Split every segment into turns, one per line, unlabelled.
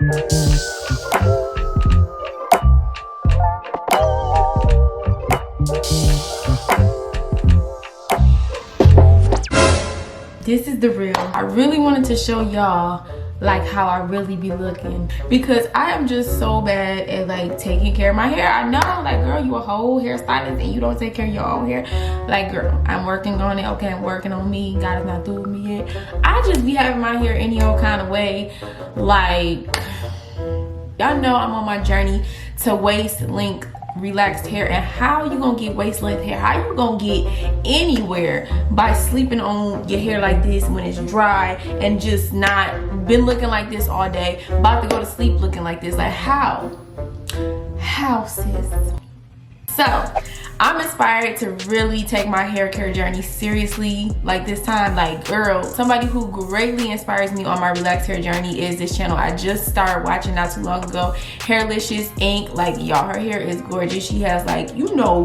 This is the real. I really wanted to show y'all like how I really be looking, because I am just so bad at like taking care of my hair. I know, like, girl, you a whole hairstylist and you don't take care of your own hair. Like, girl, I'm working on it. Okay, I'm working on me. God is not through with me yet. I just be having my hair any old kind of way. Like, y'all know I'm on my journey to waist length relaxed hair. And how you gonna get waist length hair? How you gonna get anywhere by sleeping on your hair like this when it's dry and just not been looking like this all day, about to go to sleep looking like this? Like, how sis? So I'm inspired to really take my hair care journey seriously. Like, this time, like, girl, somebody who greatly inspires me on my relaxed hair journey is this channel I just started watching not too long ago, Hairlicious Inc. Like, y'all, her hair is gorgeous. She has, like, you know,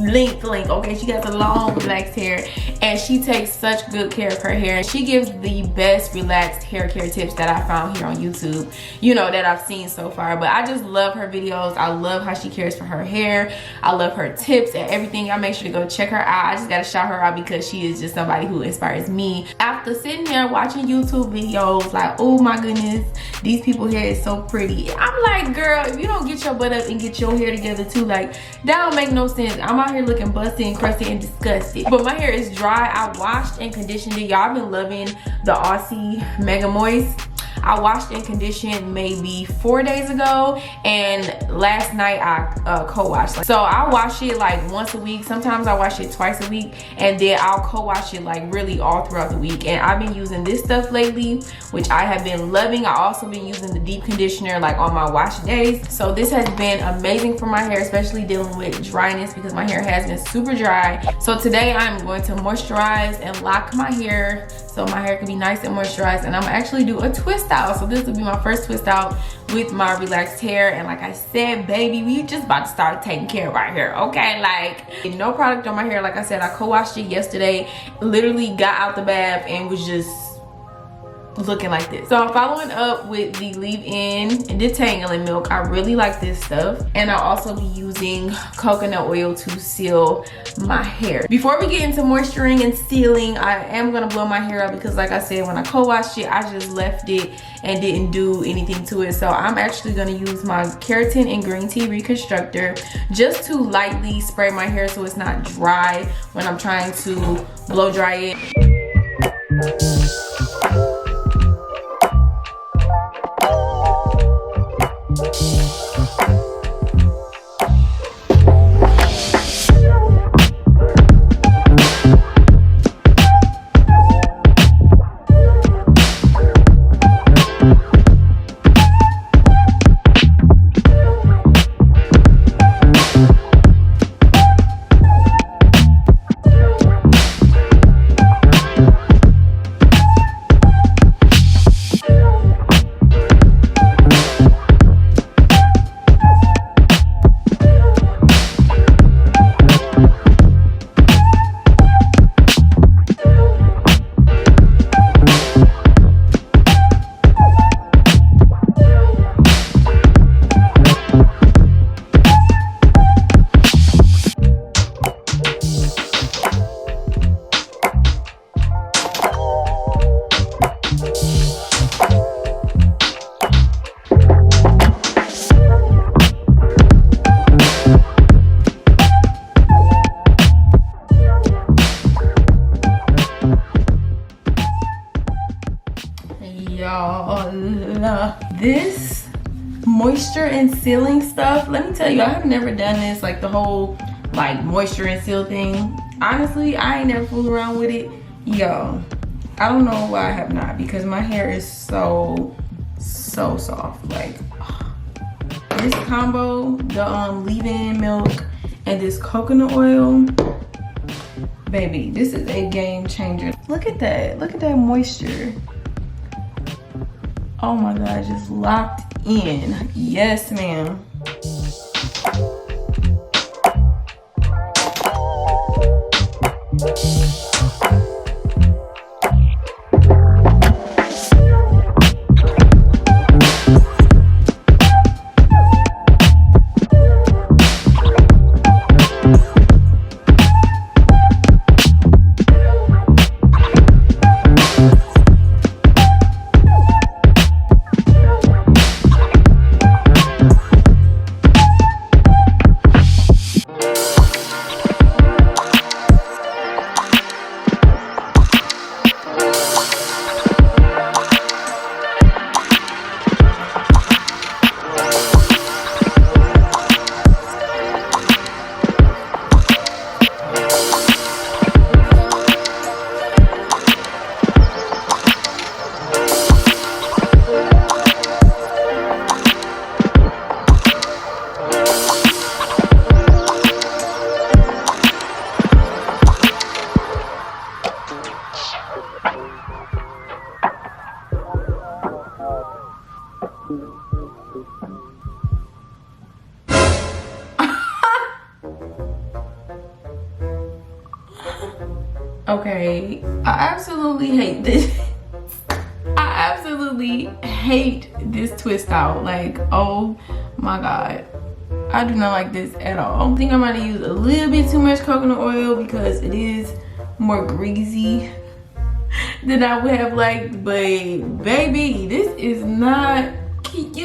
length, okay? She got the long relaxed hair and she takes such good care of her hair. She gives the best relaxed hair care tips that I found here on YouTube, you know, that I've seen so far. But I just love her videos. I love how she cares for her hair. I love her tips and everything. Y'all make sure to go check her out. I just gotta shout her out because she is just somebody who inspires me. After sitting there watching YouTube videos, like, oh my goodness, these people's hair is so pretty, I'm like, girl, if you don't get your butt up and get your hair together too, like, that don't make no sense. I'm out here looking busted and crusty and disgusted. But my hair is dry. I washed and conditioned it. Y'all been loving the Aussie Mega Moist. I washed and conditioned maybe 4 days ago, and last night I co-washed. So I wash it like once a week. Sometimes I wash it twice a week, and then I'll co-wash it like really all throughout the week. And I've been using this stuff lately, which I have been loving. I also been using the deep conditioner like on my wash days. So this has been amazing for my hair, especially dealing with dryness, because my hair has been super dry. So today I'm going to moisturize and lock my hair so my hair can be nice and moisturized, and I'm actually do a twist out. So this will be my first twist out with my relaxed hair. And like I said, baby, we just about to start taking care of our hair, okay? Like, no product on my hair. Like I said, I co-washed it yesterday, literally got out the bath and was just looking like this. So I'm following up with the leave-in detangling milk. I really like this stuff, and I'll also be using coconut oil to seal my hair. Before we get into moisturizing and sealing, I am gonna blow my hair out because, like I said, when I co-washed it, I just left it and didn't do anything to it. So I'm actually gonna use my keratin and green tea reconstructor just to lightly spray my hair so it's not dry when I'm trying to blow dry it. This moisture and sealing stuff, let me tell you, I have never done this, like the whole like moisture and seal thing. Honestly, I ain't never fooled around with it. Yo, I don't know why I have not, because my hair is so soft. Like, this combo, the leave-in milk and this coconut oil, baby, this is a game changer. Look at that moisture. Oh my God, just locked in. Yes, ma'am. Okay, I absolutely hate this. I absolutely hate this twist out. Like, oh my god, I do not like this at all. I think I might have used a little bit too much coconut oil because it is more greasy than I would have liked. But baby, this is not cute.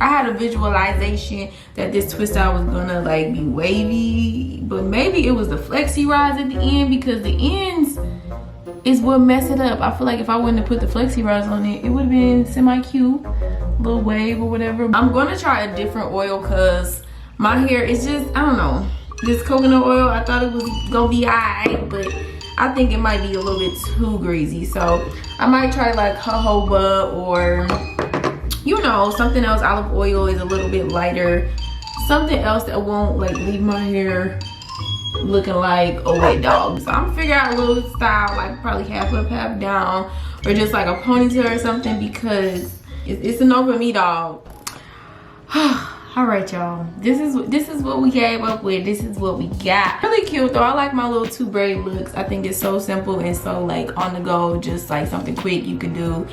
I had a visualization that this twist out was gonna like be wavy, but maybe it was the flexi rods at the end, because the ends is what messed it up. I feel like if I wouldn't have put the flexi rods on it, it would have been semi-cute, little wave or whatever. I'm gonna try a different oil because my hair is just, I don't know. This coconut oil, I thought it was gonna be alright, but I think it might be a little bit too greasy. So I might try like jojoba, or you know, something else. Olive oil is a little bit lighter. Something else that won't like leave my hair looking like a wet dog. So I'm figuring out a little style, like probably half up, half down, or just like a ponytail or something, because it's a no for me, dog. All right, y'all, this is what we came up with. This is what we got. Really cute though. I like my little two braid looks. I think it's so simple and so like on the go, just like something quick you can do.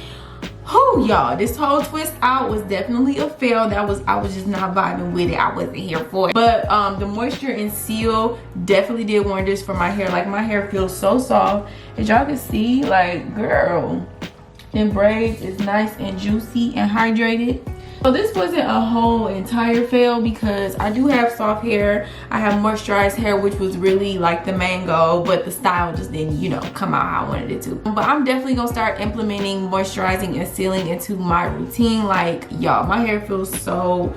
Oh y'all, this whole twist out was definitely a fail. I was just not vibing with it. I wasn't here for it. But the moisture and seal definitely did wonders for my hair. Like, my hair feels so soft. As y'all can see, like, girl, them braids is nice and juicy and hydrated. So this wasn't a whole entire fail because I do have soft hair. I have moisturized hair, which was really like the main goal, but the style just didn't, you know, come out how I wanted it to. But I'm definitely gonna start implementing moisturizing and sealing into my routine. Like, y'all, my hair feels so,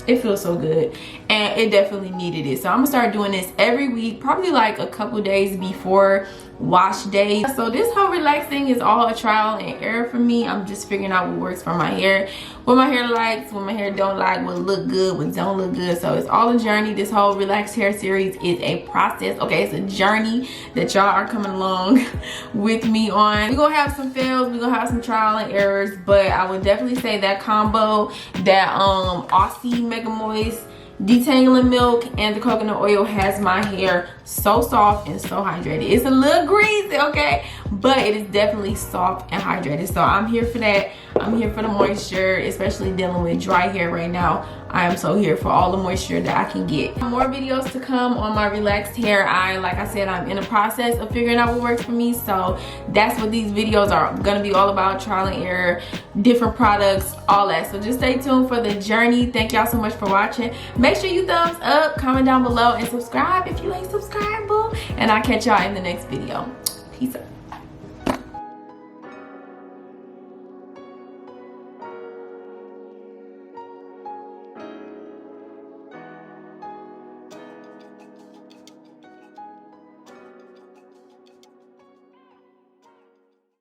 it feels so good, and it definitely needed it. So I'm gonna start doing this every week, probably like a couple days before wash day. So this whole relaxing is all a trial and error for me. I'm just figuring out what works for my hair, what my hair likes, what my hair don't like, what look good, what don't look good. So it's all a journey. This whole relaxed hair series is a process. Okay, it's a journey that y'all are coming along with me on. We're gonna have some fails, we're gonna have some trial and errors, but I would definitely say that combo, that Aussie Mega Moist detangling milk and the coconut oil has my hair so soft and so hydrated. It's a little greasy, okay, but it is definitely soft and hydrated. So I'm here for that. I'm here for the moisture, especially dealing with dry hair right now. I am so here for all the moisture that I can get. More videos to come on my relaxed hair. Like I said, I'm in the process of figuring out what works for me. So that's what these videos are gonna be all about, trial and error, different products, all that. So just stay tuned for the journey. Thank y'all so much for watching. Make sure you thumbs up, comment down below, and subscribe if you ain't subscribed, boo. And I'll catch y'all in the next video. Peace out.